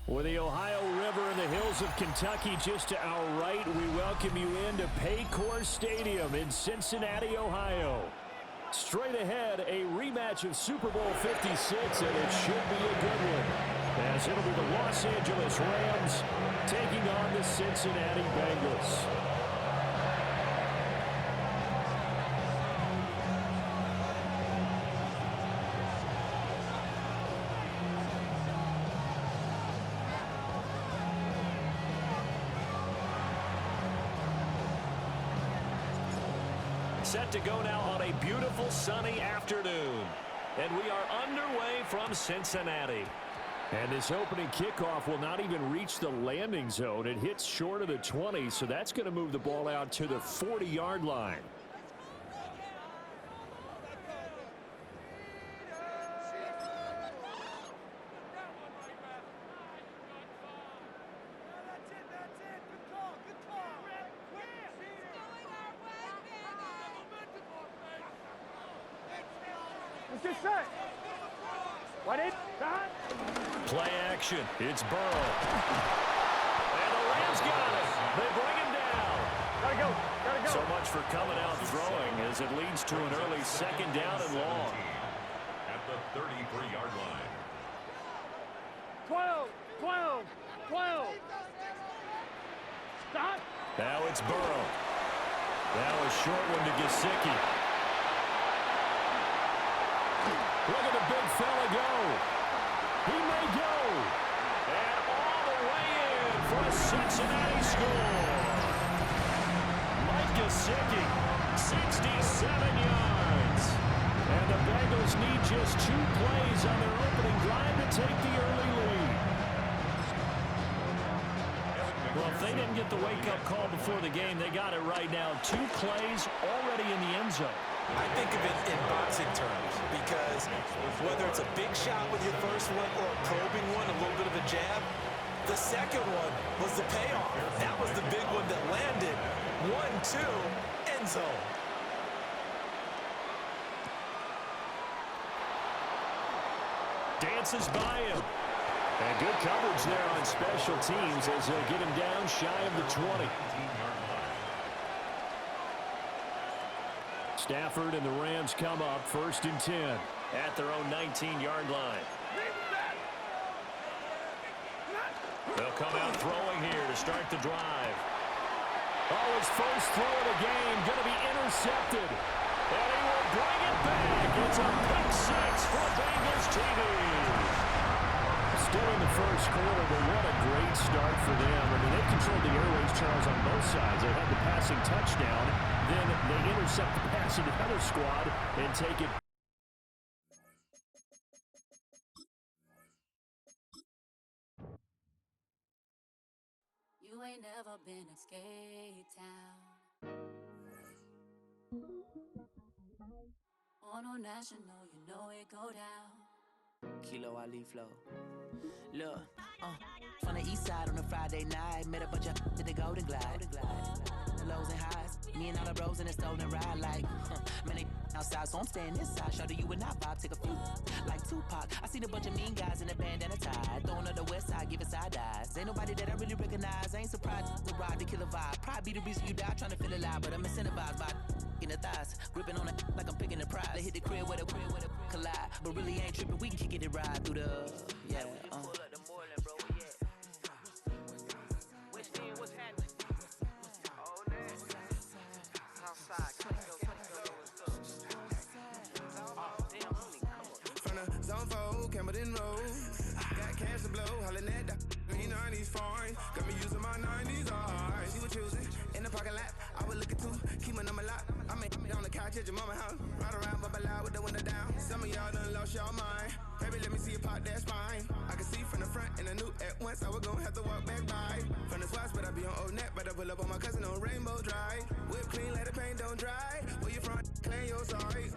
With the Ohio River and the hills of Kentucky just to our right, we welcome you into Paycor Stadium in Cincinnati, Ohio. Straight ahead, a rematch of Super Bowl 56, and it should be a good one, as it'll be the Los Angeles Rams taking on the Cincinnati Bengals. Set to go now on a beautiful sunny afternoon. And we are underway from Cincinnati. And this opening kickoff will not even reach the landing zone. It hits short of the 20, so that's going to move the ball out to the 40-yard line. Play action. It's Burrow. And the Rams got it. They bring him down. Gotta go. So much for coming out throwing as it leads to an early second down and long. At the 33-yard line. 12. Stop. Now it's Burrow. Now a short one to Gesicki. Look at the big fella go. He may go. And all the way in for a Cincinnati score. Mike Gesicki, 67 yards. And the Bengals need just 2 plays on their opening drive to take the early lead. Well, if they didn't get the wake-up call before the game, they got it right now. 2 plays already in the end zone. I think of it in boxing terms because whether it's a big shot with your first one or a probing one, a little bit of a jab, the second one was the payoff. That was the big one that landed. 1-2, end zone. Dances by him. And good coverage there on special teams as they'll get him down shy of the 20. Stafford and the Rams come up 1st and 10 at their own 19-yard line. They'll come out throwing here to start the drive. Oh, his first throw of the game going to be intercepted. And he will bring it back. It's a pick 6 for Bengals TV. Still in the first quarter, but what a great start for them. I mean, they controlled the airways, Charles, on both sides. They had the passing touchdown. Then they intercept the pass of the other squad and take it. You ain't never been a skate town. On a national, you know it go down. Kilo Ali flow. Look, from the east side on a Friday night, met a bunch of to the Golden Glide. The lows and highs, me and all the bros in the stolen ride like, man, they outside, so I'm staying inside. Shout to you and I vibe, take a few like Tupac. I seen a bunch of mean guys in a bandana tie, throwing up the west side, giving side eyes. Ain't nobody that I really recognize. I ain't surprised to ride the killer vibe. Probably be the reason you die trying to feel alive, but I'm incentivized by in the thighs, gripping on it like I'm picking the prize. They hit the crib with a collide, but really ain't tripping. We can kick it ride through the Pull up the Moreland, bro. Which team was happening? Oh, man. Southside, from the zone 4, Campbellton Road. Got cash to blow, hollering at the 90s foreign. Got me using my 90s eyes. She was choosing in the parking lot. I was looking too, keep my number locked. I'm on the couch at your mama house. Ride around, bubble loud with the window down. Some of y'all done lost y'all mind. Baby, let me see you pop that spine. I can see from the front and I knew at once I was gonna have to walk back by. From the spots, but I be on Old Net. But I pull up on my cousin on Rainbow Drive. Whip clean, let the paint don't dry. Where you from? Claim your sorry.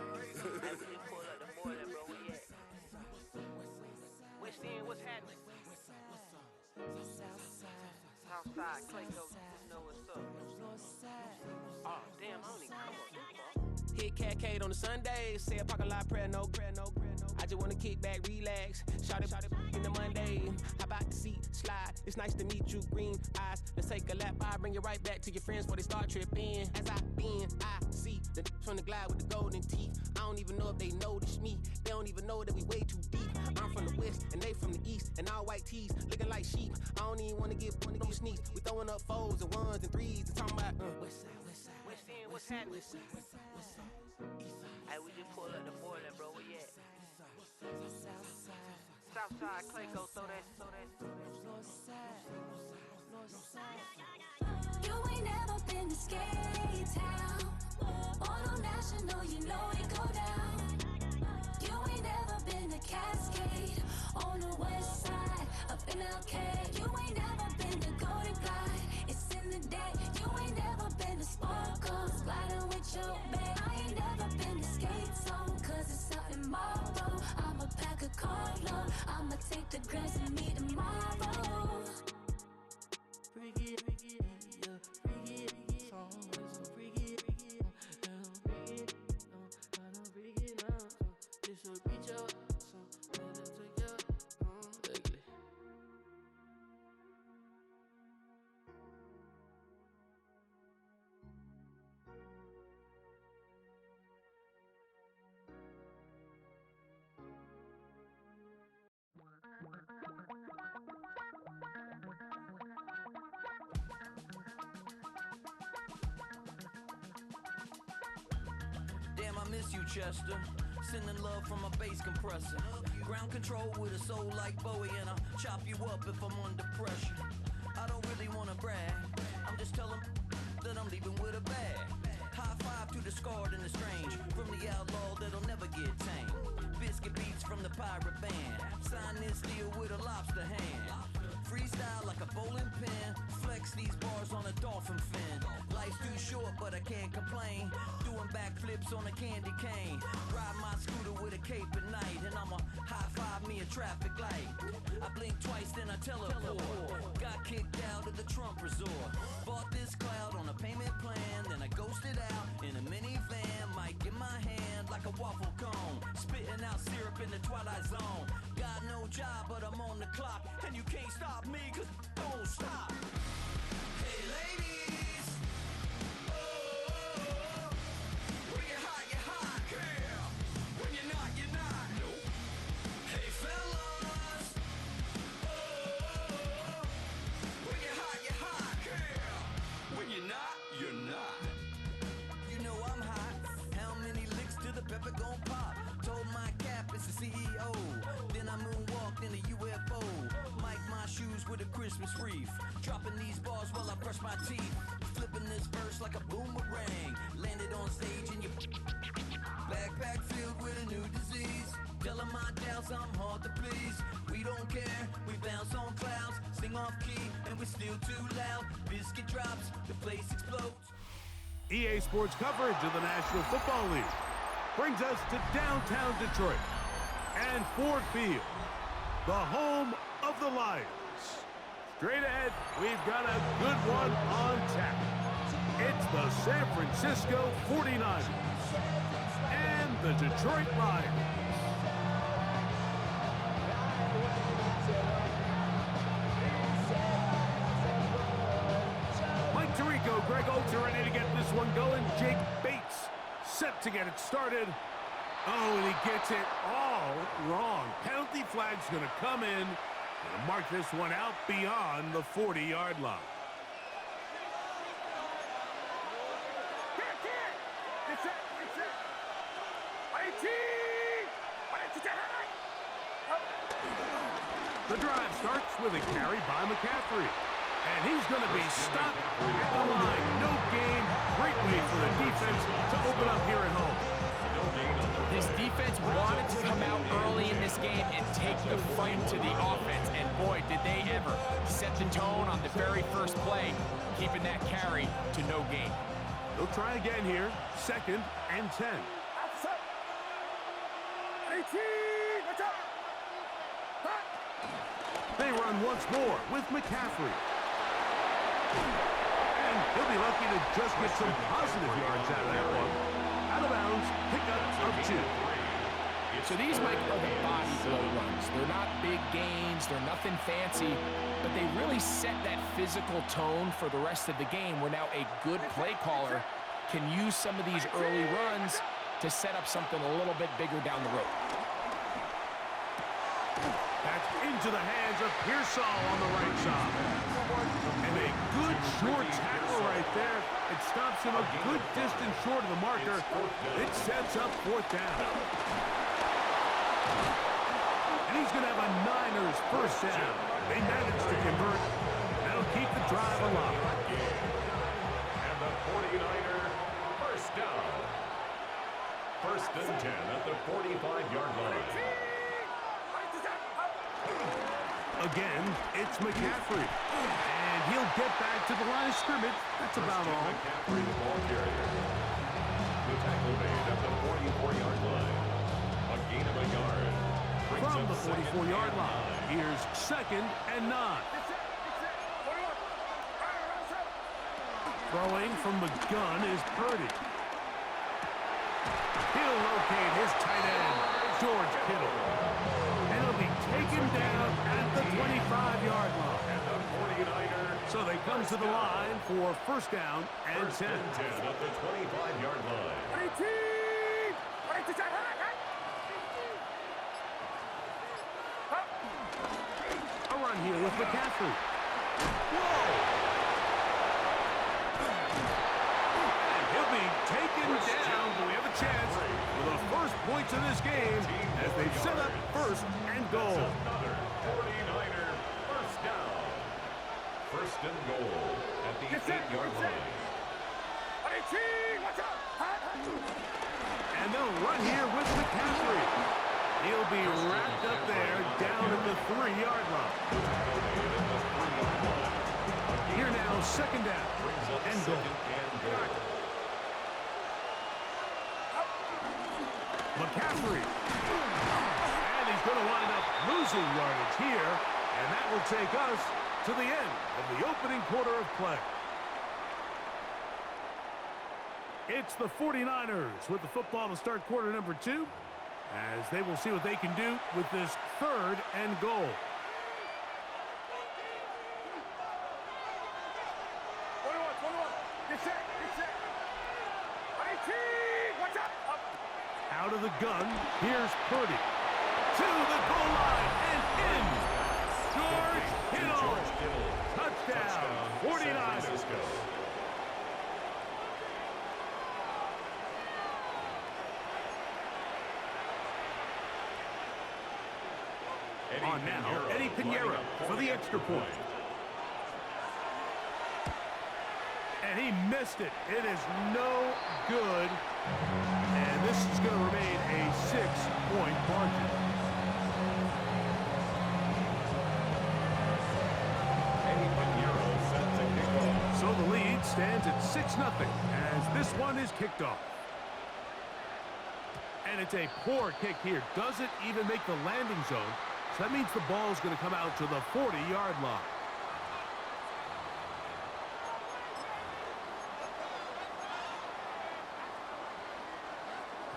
Which team was happening? Southside, Clayco, you know what's up. Oh, damn, I don't even come up. Hit Catcade on the Sundays. Say a parking lot prayer, no. I just wanna kick back, relax. Shot it in the Monday. How about the seat? slide. It's nice to meet you, green eyes. Let's take a lap, I bring you right back to your friends before they start tripping. As I bend, I see the from the glide with the golden teeth. I don't even know if they notice me. They don't even know that we way too deep. I'm from the west and they from the east, and all white tees looking like sheep. I don't even wanna get one of those sneaks. We throwing up fours and ones and threes and talking about west side, west side, west end, what's happening? West side, west side, west side, east side. Hey, we just pulled up the border, bro. Where you at? South side, Clayco, throw that. North side, north side. You ain't never been to Skate Town. On National, you know it go down. You ain't never been to Cascade. On the west side of MLK. You ain't never been to Golden Glide. It's in the day. You ain't never been to Sparkles. Gliding with your babe. I ain't never been to Skate Zone. Cause it's out in Marlboro. I'ma pack a carload. I'ma take the grass and meet tomorrow. Bring it, yeah, bring it, song, so bring it, this will reach out, so let it take out, ugly. Damn, I miss you, Chester. Sending love from a bass compressor. Ground control with a soul like Bowie, and I'll chop you up if I'm under pressure. I don't really wanna brag. I'm just telling that I'm leaving with a bag. High five to the scarred and the strange. From the outlaw that'll never get tamed. Biscuit beats from the pirate band. Sign this deal with a lobster hand. Freestyle like a bowling pin. Flex these bars on a dolphin fin. Life's too short, but I can't complain. Doing backflips on a candy cane. Ride my scooter with a cape at night. And I'ma high five me a traffic light. I blink twice, then I teleport. Got kicked out of the Trump resort. Bought this cloud on a payment plan. Then I ghosted out in a minivan. Mic in my hand like a waffle cone. Spitting out syrup in the twilight zone. Got no job, but I'm on the clock. And you can't stop me, cause don't stop. Hey ladies, oh, when you're hot, girl. When you're not, nope. Hey fellas, oh, when you're hot, girl. When you're not, you're not. You know I'm hot. How many licks till the pepper gon' pop? Told my cap it's the CEO. Then I moonwalked in a UFO. Mic my shoes with a Christmas wreath. Dropping these bars while I brush my teeth. Flipping this verse like a boomerang. Landed on stage in your backpack filled with a new disease. Telling my doubts I'm hard to please. We don't care, we bounce on clouds. Sing off key and we're still too loud. Biscuit drops, the place explodes. EA Sports coverage of the National Football League brings us to downtown Detroit and Ford Field, the home of the Lions. Straight ahead, we've got a good one on tap. It's the San Francisco 49ers and the Detroit Lions. Mike Tirico, Greg Olsen ready to get this one going. Jake Bates set to get it started. Oh, and he gets it all wrong. Penalty flag's going to come in and mark this one out beyond the 40-yard line. The drive starts with a carry by McCaffrey. And he's going to be stopped at the line. No gain. Great way for the defense to open up here at home. This defense wanted to come out early in this game and take the fight to the offense. And boy, did they ever set the tone on the very first play, keeping that carry to no gain. They'll try again here. 2nd and 10. They run once more with McCaffrey. And he'll be lucky to just get some positive yards out of that one. Out of bounds, pickup of 2. So these, Mike, are the body blow runs. They're not big gains, they're nothing fancy, but they really set that physical tone for the rest of the game where now a good play caller can use some of these early runs to set up something a little bit bigger down the road. That's into the hands of Pearsall on the right side. And a good short tackle right there. It stops him a good distance short of the marker. It sets up 4th down. And he's going to have a Niners 1st down. They managed to convert. That'll keep the drive alive. And the 49er 1st down. 1st and 10 at the 45-yard line. Again, it's McCaffrey. And he'll get back to the line of scrimmage. That's about all. McCaffrey, the ball carrier. The tackle made at the 44-yard line. A gain of a yard. From the 44-yard line, here's 2nd and 9. Throwing from the gun is Purdy. He'll locate his tight end, George Kittle. And he'll be taken down at the 25-yard line. And the 49er. So they come to the line for 1st down and 10. 1st and 10 at the 25-yard line. A run here with McCaffrey. Whoa! And he'll be taken down, but we have a chance for the first points of this game as they set up 1st and goal. Another 49er 1st down. 1st and goal at the 8-yard line. And they'll run here with McCaffrey. He'll be wrapped up there down at the 3-yard line. Here now, 2nd down and goal. McCaffrey. And he's going to wind up losing yardage here. And that will take us to the end of the opening quarter of play. It's the 49ers with the football to start quarter number 2, as they will see what they can do with this 3rd and goal. Out of the gun, here's Purdy. To the goal line and in. George Kittle. Touchdown, 49ers. On now, Eddie Pinheiro for the extra point. And he missed it. It is no good. And this is going to remain a 6-point margin. Eddie Pinheiro set to kick off. So the lead stands at 6-0 as this one is kicked off. And it's a poor kick here. Doesn't even make the landing zone. So that means the ball is going to come out to the 40-yard line.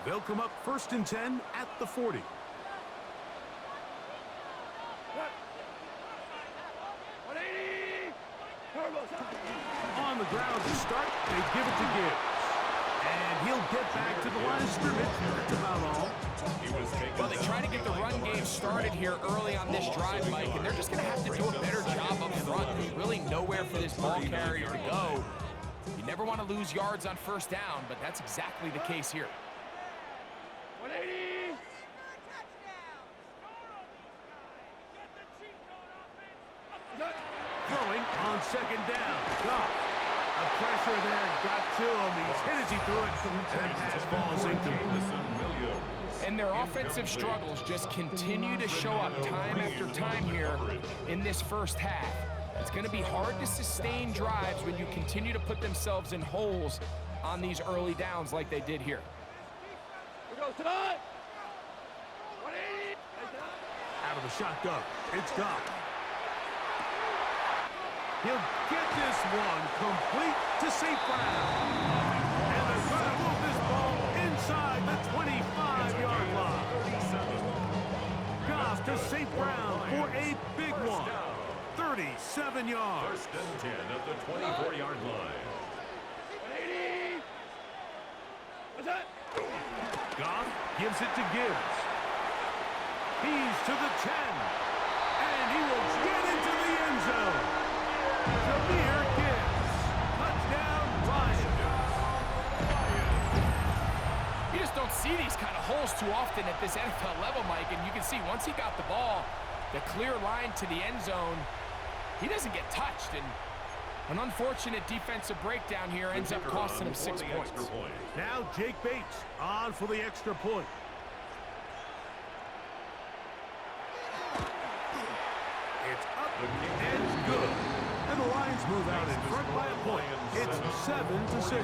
They'll come up 1st and 10 at the 40. On the ground to start, they give it to Gibbs. And he'll get back to the line of scrimmage. That's about all. Well, they try to get the run game started here early on this drive, Mike, and they're just going to have to do a better job up front. There's really nowhere for this ball carrier to go. You never want to lose yards on 1st down, but that's exactly the case here. 180. Throwing on 2nd down. Goff. The pressure there got to him. He's hit as he threw it. And that pass falls incomplete. And their offensive struggles just continue to show up time after time here in this 1st half. It's going to be hard to sustain drives when you continue to put themselves in holes on these early downs like they did here. Out of the shotgun, it's Goff. He'll get this one complete to St. Brown. And they're going to move this ball inside the 25-yard line. handoff to St. Brown for a big one. 37 yards. First and 10 at the 24-yard line. Goff gives it to Gibbs. He's to the 10. And he will get into the end zone. Jameer Gibbs. Touchdown, Lions. You just don't see these kind of holes too often at this NFL level, Mike. And you can see once he got the ball, the clear line to the end zone, he doesn't get touched. And an unfortunate defensive breakdown here ends up costing him 6 points. Now Jake Bates on for the extra point. It's up and good. And the Lions move out in front by a point. It's 7-6.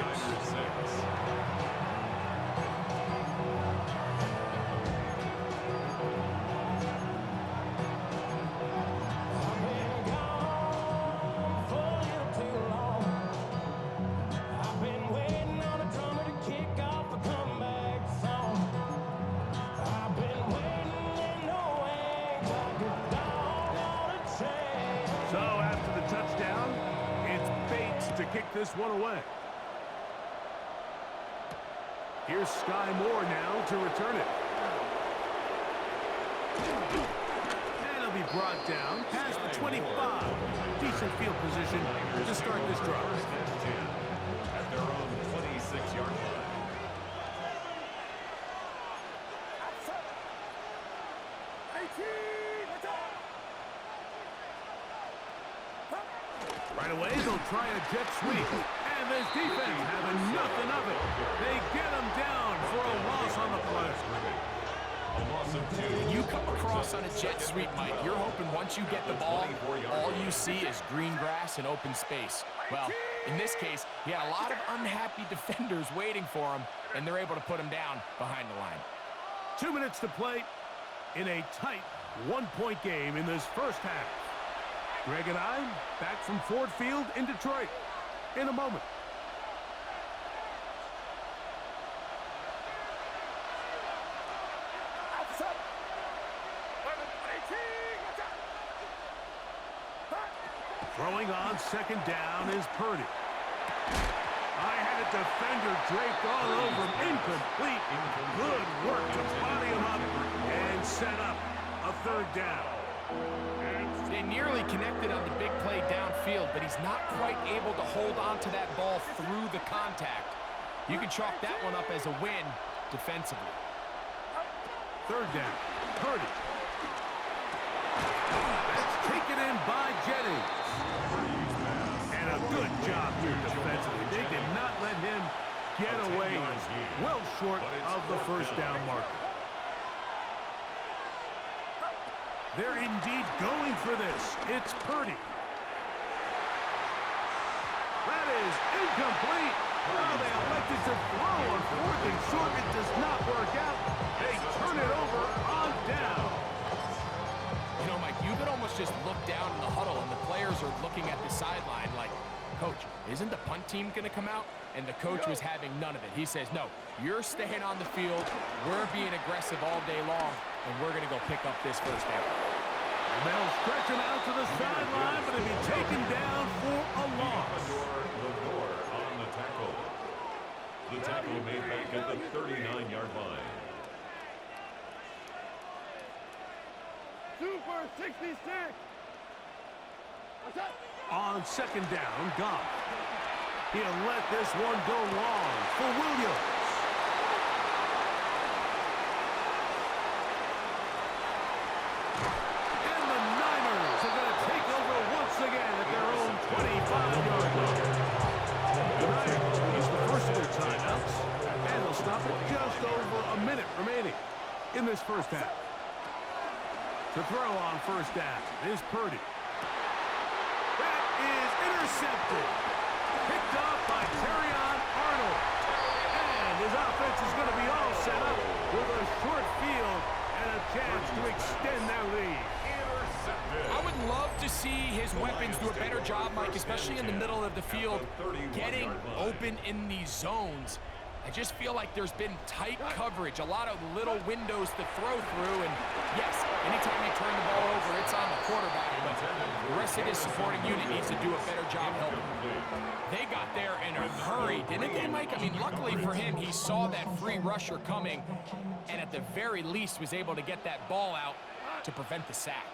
So after the touchdown, it's Bates to kick this one away. Here's Sky Moore now to return it. And he'll be brought down past the 25. Decent field position to start this drive. First and 10 at their own 26-yard line. Right away, they'll try a jet sweep. And this defense having nothing of it. They get him down for a loss on the play. A loss of 2. When you come across on a jet sweep, Mike, you're hoping once you get the ball, all you see is green grass and open space. Well, in this case, he had a lot of unhappy defenders waiting for him, and they're able to put him down behind the line. 2 minutes to play in a tight one-point game in this first half. Greg and I back from Ford Field in Detroit in a moment. Throwing on second down is Purdy. I had a defender draped all over him. Incomplete. Good work to body him up and set up a third down. They nearly connected on the big play downfield, but he's not quite able to hold on to that ball through the contact. You can chalk that one up as a win defensively. Third down. Purdy. That's taken in by Jennings. And a good job here defensively. They did not let him get away well short of the first down marker. They're indeed going for this. It's Purdy. That is incomplete. Oh, they elected to throw on fourth and short. It does not work out. They turn it over on down. You know, Mike, you could almost just look down in the huddle, and the players are looking at the sideline like, Coach, isn't the punt team going to come out? And the coach was having none of it. He says, no, you're staying on the field. We're being aggressive all day long, and we're going to go pick up this first down. And they'll stretch him out to the sideline, but he'll be taken down for a loss. On the tackle. The tackle made back at the 39-yard line. Super 66. On second down, Goff. He'll let this one go long for Williams. And the Niners are going to take over once again at their own 25-yard line. The Niners use the first of their timeouts, and they'll stop at just over a minute remaining in this first half. To throw on first down is Purdy. That is intercepted. Picked off by Terrion Arnold. And his offense is going to be all set up with a short field and a chance to extend their lead. I would love to see his weapons do a better job, Mike, especially in the middle of the field, getting open in these zones. I just feel like there's been tight coverage, a lot of little windows to throw through, and yes, anytime you of this supporting unit needs to do a better job helping. They got there in a hurry, didn't they, Mike? I mean, luckily for him, he saw that free rusher coming, and at the very least was able to get that ball out to prevent the sack.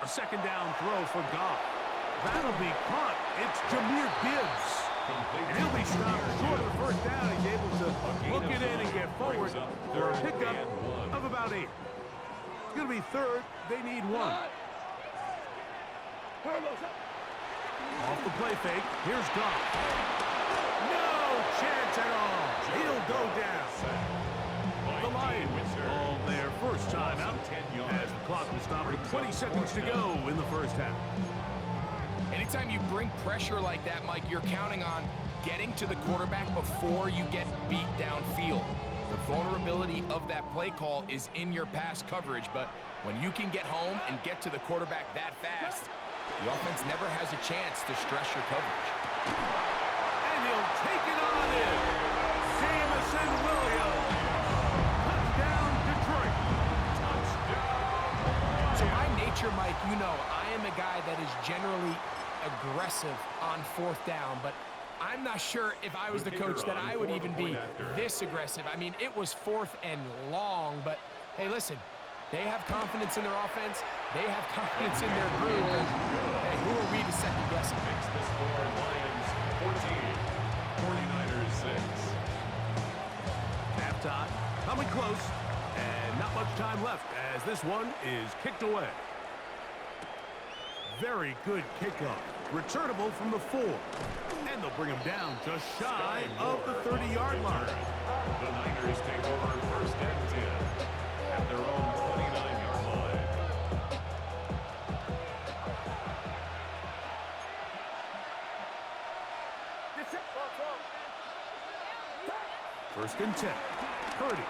A second down throw for Goff. That'll be caught. It's Jahmyr Gibbs. And he'll be stopped short of the first down. He's able to hook it in and get forward for a pickup of about 8. It's going to be third. They need 1. Off the play fake. Here's Goff. No chance at all. He'll go down. The Lions call their first time out as the clock will stop with 20 seconds to go in the first half. Anytime you bring pressure like that, Mike, you're counting on getting to the quarterback before you get beat downfield. The vulnerability of that play call is in your pass coverage, but when you can get home and get to the quarterback that fast, the offense never has a chance to stress your coverage. And he'll take it on in. Jamison Williams. Touchdown, Detroit. So by nature, Mike, you know, I am a guy that is generally aggressive on 4th down, but I'm not sure if I was the coach that I would even be this aggressive. I mean, it was 4th and long, but hey, listen, they have confidence in their offense. They have confidence in their group. And, hey, who are we to second guess it? Makes the score Lions 14, 49ers 6. Halftime coming close, and not much time left as this one is kicked away. Very good kickoff. Returnable from the 4. And they'll bring him down just shy of the 30-yard line. The Niners take over 1st and 10 at their own 29-yard line. First and 10. Purdy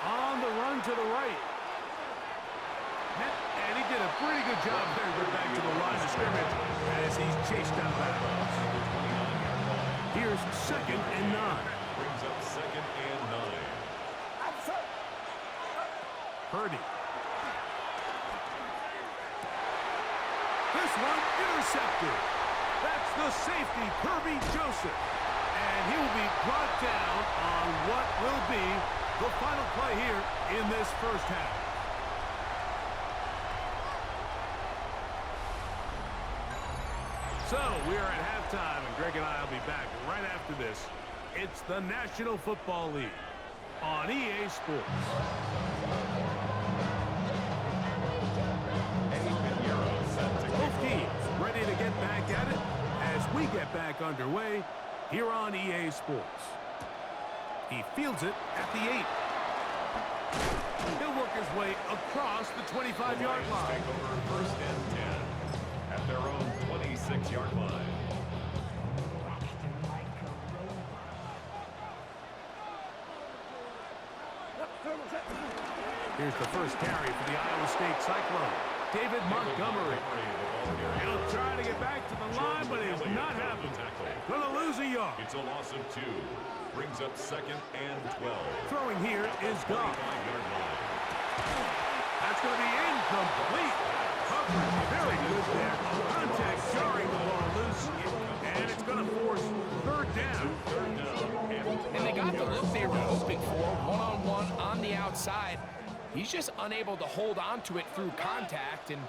on the run to the right. And he did a pretty good job there to get back to the line of scrimmage as he's chased down backwards. Here's 2nd and 9. Brings up 2nd and 9. Purdy. This one intercepted. That's the safety, Kirby Joseph. And he will be brought down on what will be the final play here in this first half. So we are at halftime, and Greg and I will be back right after this. It's the National Football League on EA Sports. Both teams ready to get back at it as we get back underway here on EA Sports. He fields it at the 8. He'll work his way across the 25-yard line. Take over 1st and 10 at their own 26-yard line. Here's the first carry for the Iowa State Cyclone. David Montgomery. He'll try to get back to the line, but it's not happening. Gonna lose a yard. It's a loss of 2. Brings up 2nd and 12. Throwing here is Goff. 25-yard line. That's going to be incomplete. Coverage very good there. Contact jarring the ball loose, and it's going to force 3rd down. And they got the look they were hoping for, one-on-one on the outside. He's just unable to hold on to it through contact, and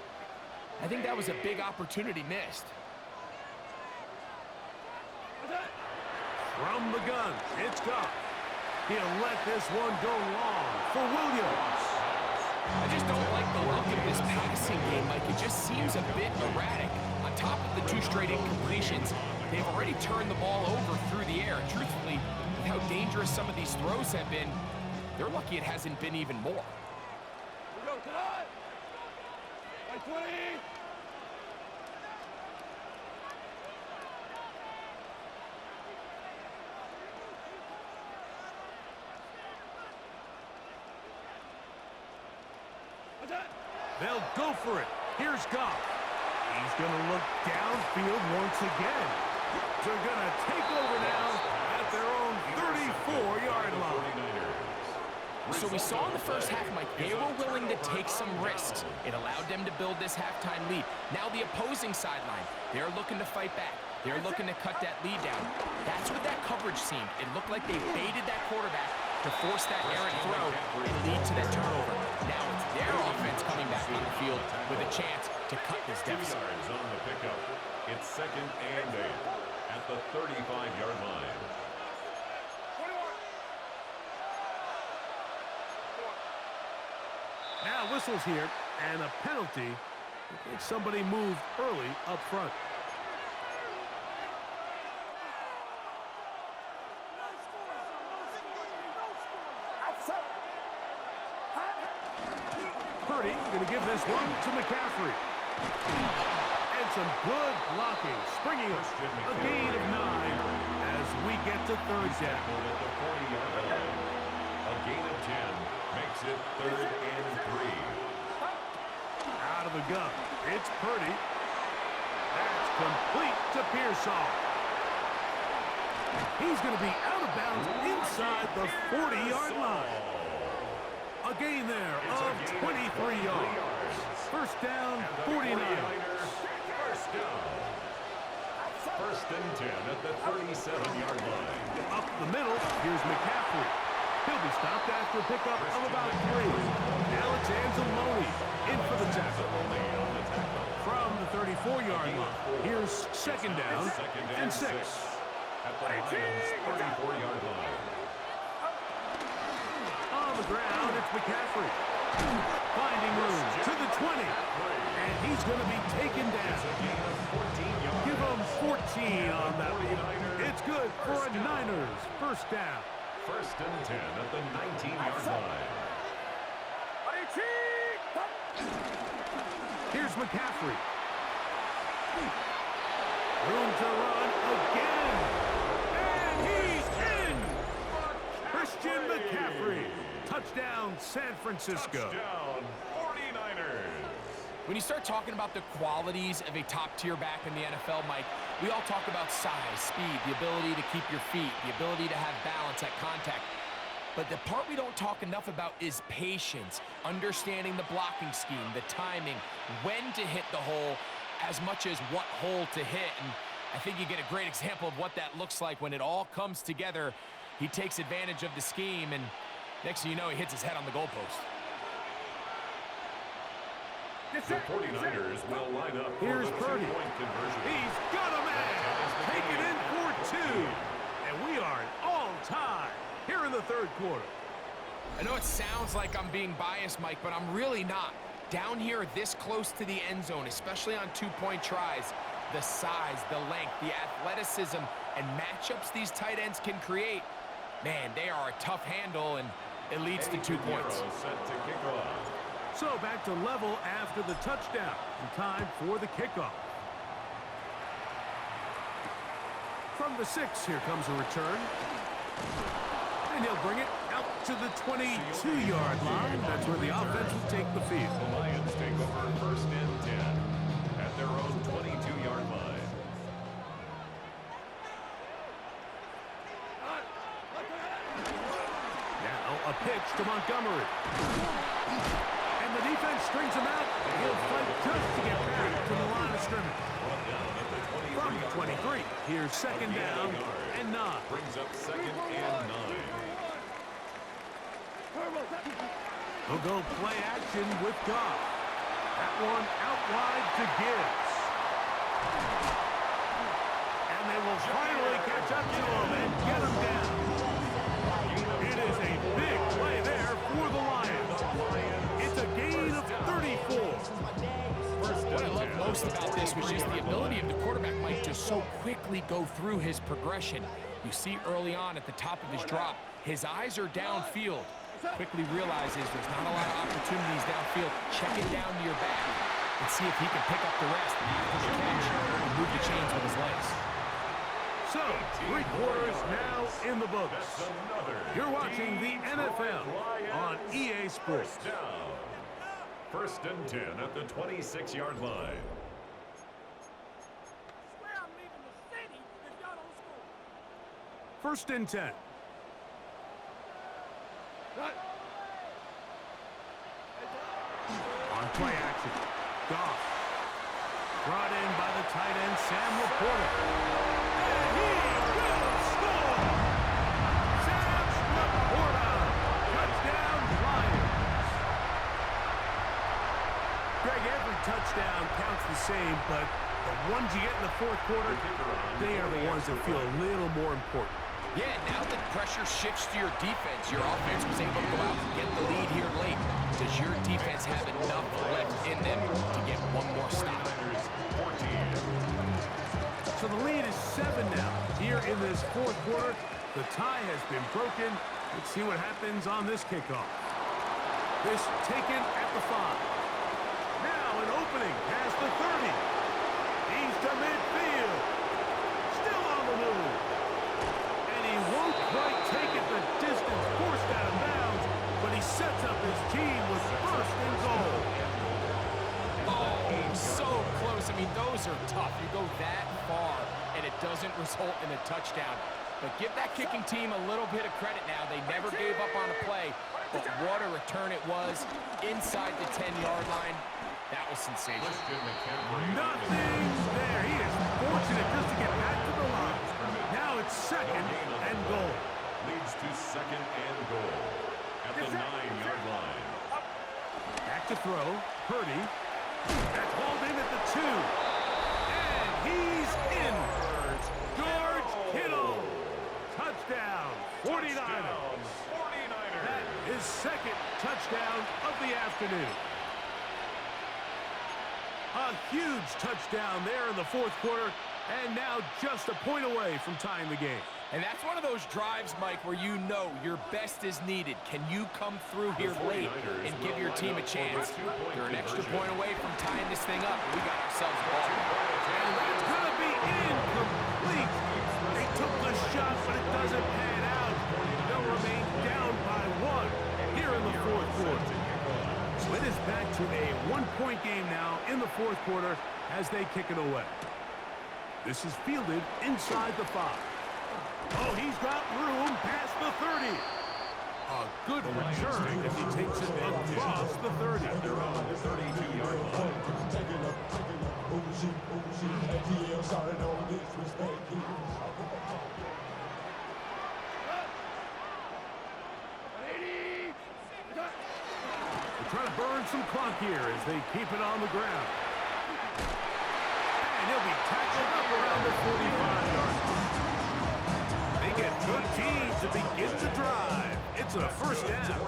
I think that was a big opportunity missed. From the gun, it's Goff. He'll let this one go long for Williams. I just don't like the look of this passing game, Mike. It just seems a bit erratic. On top of the 2 straight incompletions, they've already turned the ball over through the air. And truthfully, with how dangerous some of these throws have been, they're lucky it hasn't been even more. They'll go for it. Here's Goff. He's going to look downfield once again. They're going to take over now at their own 34-yard line. So we saw in the first half, Mike, they were willing to take some risks. It allowed them to build this halftime lead. Now the opposing sideline, they're looking to fight back. They're looking to cut that lead down. That's what that coverage seemed. It looked like they baited that quarterback to force that errant throw and lead to that turnover. Now it's their offense coming back on the field with a chance to cut this 2 deficit. yards on the pickup. It's 2nd and 8 at the 35-yard line. Now whistles here, and a penalty if somebody moved early up front. Purdy going to give this one to McCaffrey. And some good blocking, springing up a gain of 9 as we get to third down. At the 40-yard line. A gain of 10 makes it 3rd and 3. Out of the gun, it's Purdy. That's complete to Pearsall. He's going to be out of bounds inside the 40-yard line. A gain there of 23 yards. First down, 49ers. First down. 1st and 10 at the 37-yard line. Up the middle, here's McCaffrey. He'll be stopped after a pickup of about 3. Now it's Anzalone in for the tackle. From the 34-yard line, here's 2nd down and 6. At the Lions' 34-yard line. On the ground, it's McCaffrey. Finding room to the 20. And he's going to be taken down. Give him 14 on that one. It's good for a Niners first down. 1st and 10 at the 19-yard line. Here's McCaffrey. Room to run again. And he's in. Christian McCaffrey. Touchdown, San Francisco. Touchdown, 49ers. When you start talking about the qualities of a top-tier back in the NFL, Mike, we all talk about size, speed, the ability to keep your feet, the ability to have balance at contact. But the part we don't talk enough about is patience, understanding the blocking scheme, the timing, when to hit the hole, as much as what hole to hit. And I think you get a great example of what that looks like when it all comes together. He takes advantage of the scheme, and next thing you know, he hits his head on the goalpost. The 49ers will line up for Here's the Purdy. two-point conversion. He's got a man. Take it in for 2. And we are at all-time here in the 3rd quarter. I know it sounds like I'm being biased, Mike, but I'm really not. Down here this close to the end zone, especially on 2-point tries, the size, the length, the athleticism, and matchups these tight ends can create, man, they are a tough handle, and it leads to 2 points. Set to kick off. So back to level after the touchdown. And time for the kickoff. From the 6, here comes a return. And he'll bring it out to the 22-yard line. That's where the offense will take the field. The Lions take over 1st and 10 at their own 22-yard line. Now a pitch to Montgomery. And the defense strings him out. He'll fight just to get back to the line of scrimmage. From the 23, here's 2nd down and 9. Brings up 2nd and 9. He'll go play action with Goff. That one out wide to Gibbs. And they will finally catch up to him and get him down. It is a big play there for the Lions. It's a gain of 34. What I love most about this was just the ability of the quarterback, Mike, to so quickly go through his progression. You see early on at the top of his drop, his eyes are downfield. Quickly realizes there's not a lot of opportunities downfield. Check it down to your back and see if he can pick up the rest after the catch and move the chains with his legs. So, 3 quarters now in the books. You're watching the NFL on EA Sports. Down. 1st and 10 at the 26-yard line. Swear I'm leaving the city if y'all don't score. 1st and 10. play action. Goff. Brought in by the tight end, Sam Laporta. And he will score! Sam Laporta! Touchdown, Lions! Greg, every touchdown counts the same, but the ones you get in the fourth quarter, they are the ones that feel a little more important. Yeah, now that pressure shifts to your defense, your offense was able to go out and get the lead here late. Does your defense have enough left in them to get one more stop? So the lead is 7 now. Here in this fourth quarter, the tie has been broken. Let's see what happens on this kickoff. This taken at the 5. Now an opening past the 30. He's to midfield. Still on the move. And he won't quite take it the distance, forced out of bounds, but he sets up his team with first and goal. Oh, so close. I mean, those are tough. You go that far, and it doesn't result in a touchdown. But give that kicking team a little bit of credit now. They never gave up on a play, but what a return it was inside the 10-yard line. That was sensational. Nothing there. He is fortunate just to get back to the line. Now it's second and goal. Leads to second and goal at the 9-yard line. Back to throw. Purdy. That's hauled in at the 2. And he's in. George Kittle. Touchdown. 49ers. That is second touchdown of the afternoon. A huge touchdown there in the fourth quarter, and now just a point away from tying the game. And that's one of those drives, Mike, where you know your best is needed. Can you come through here late and give your team a chance? They're an extra point away from tying this thing up. We got ourselves a ball. And that's going to be incomplete. They took the shot, but it doesn't pan out. They'll remain down by 1 here in the fourth quarter. So it is back to a one-point game now in the fourth quarter as they kick it away. This is fielded inside the 5. Oh, he's got room past the 30. A good return if he takes it across the 30. They're on the 32-yard line. Trying to burn some clock here as they keep it on the ground. And he'll be tackled up around the 45-yard line. They get 13 to begin the drive. It's a first down.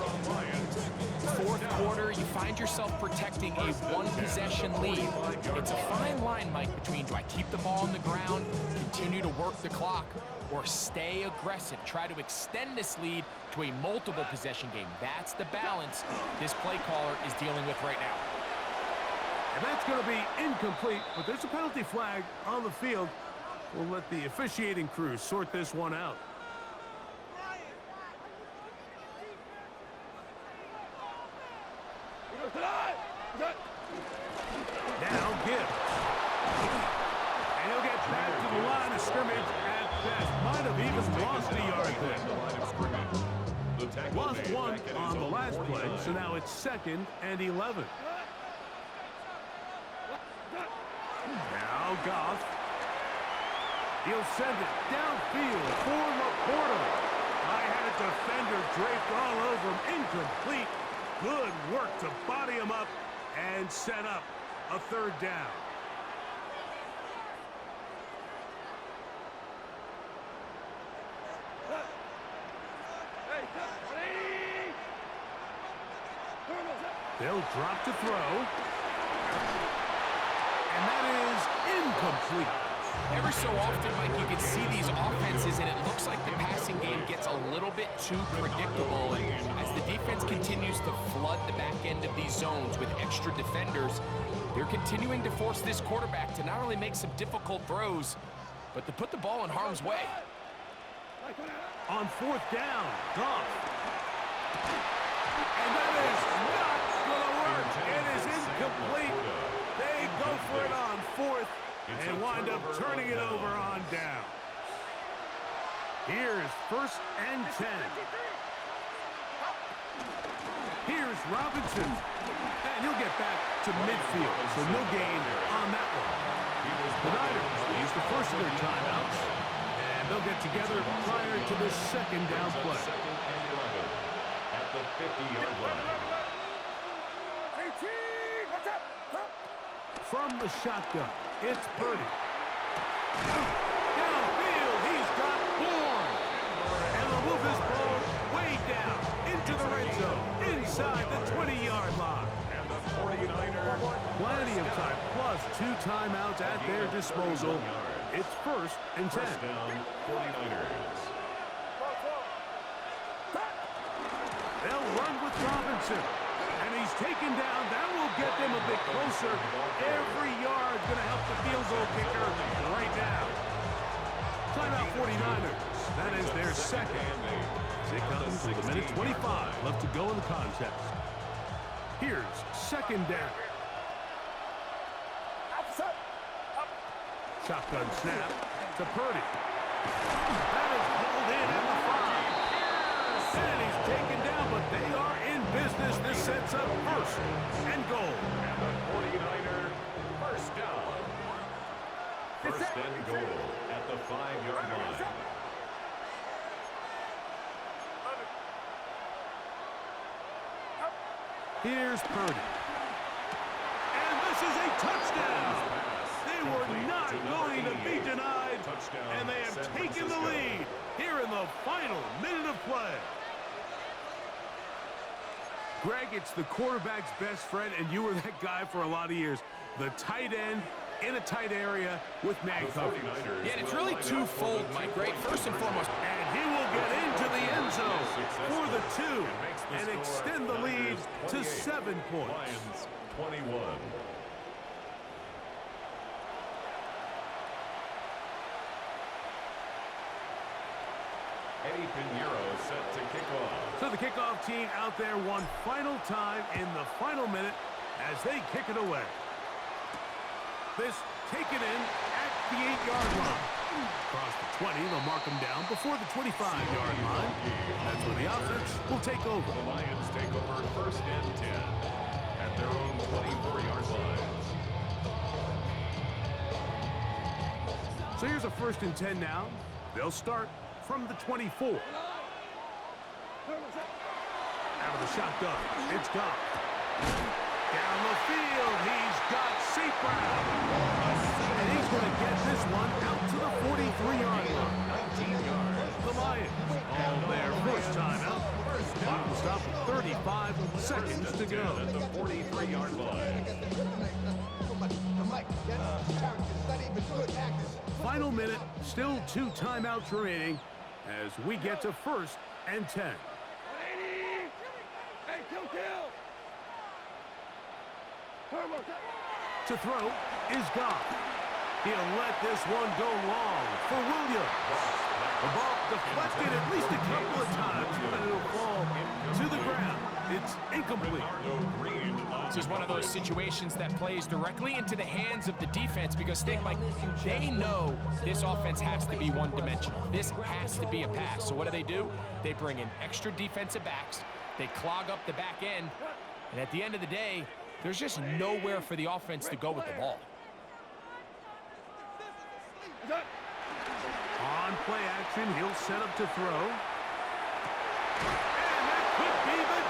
Fourth quarter, you find yourself protecting a one-possession lead. It's a fine line, Mike, between do I keep the ball on the ground, continue to work the clock, or stay aggressive, try to extend this lead to a multiple possession game. That's the balance this play caller is dealing with right now. And that's going to be incomplete, but there's a penalty flag on the field. We'll let the officiating crew sort this one out. Now Gibbs. And he'll get back to the line of scrimmage at best. Might have even lost a yard there. Lost 1 on the last play, so now it's second and 11. Now Goff. He'll send it downfield for Laporta. I had a defender draped all over him. Incomplete. Good work to body him up and set up a third down. They'll drop to throw. And that is incomplete. Every so often, Mike, you can see these offenses, and it looks like the passing game gets a little bit too predictable. And as the defense continues to flood the back end of these zones with extra defenders, they're continuing to force this quarterback to not only make some difficult throws, but to put the ball in harm's way. On fourth down, Goff. And that is not going to work. It is incomplete. They go for it on fourth and wind up turning it over on down. Here's first and 10. Here's Robinson. And He'll get back to midfield, so no gain on that one. The Niners use the first of their timeouts, and they'll get together prior to the second down play. Second and 11 at the 50-yard line. From the shotgun, it's Purdy. Downfield, he's got Bourne. And they'll move this ball way down into the red zone, inside the 20-yard line. And the 49ers. Plenty of time, plus 2 timeouts at their disposal. It's first and 10. First down, 49ers. They'll run with Robinson. And he's taken down. That will get them a bit closer. Every yard going to help the field goal kicker right now. Timeout 49ers. That is their second. As it comes with a minute 25 left to go in the contest. Here's second down. Shotgun snap to Purdy. That is pulled in at the 5. And he's taken down, but they are in business. This sets up first and goal. And the 49er first down. First and goal at the 5-yard line. Here's Purdy. And this is a touchdown. They were not going to be denied. And they have taken the lead here in the final minute of play. Greg, it's the quarterback's best friend, and you were that guy for a lot of years. The tight end in a tight area with man coverage. Yeah, and it's really twofold, Mike, right? First and foremost. And he will get into the end zone for the 2 and extend the lead to 7 points. Lions 21. Eddie Pinheiro set to kick off. So the kickoff team out there one final time in the final minute as they kick it away. This taken in at the 8-yard line. Across the 20, they'll mark them down before the 25-yard line. That's where the offense will take over. The Lions take over first and 10 at their own 24-yard line. So here's a first and 10 now. They'll start from the 24. Out of the shotgun, it's Goff. Down the field, he's got St. Brown. And he's going to get this one out to the 43-yard line. 19 yards. The Lions on their first timeout. Clock will stop with 35 seconds to go. At the 43-yard line. Final minute, still 2 timeouts remaining as we get to first and 10. To throw is Goff. He'll let this one go long for Williams. The ball deflected at least a couple of times, but it'll fall to the ground. It's incomplete. This is one of those situations that plays directly into the hands of the defense because Mike, they know this offense has to be one-dimensional. This has to be a pass. So what do? They bring in extra defensive backs. They clog up the back end. And at the end of the day, there's just nowhere for the offense to go with the ball. On play action, he'll set up to throw. And that could be the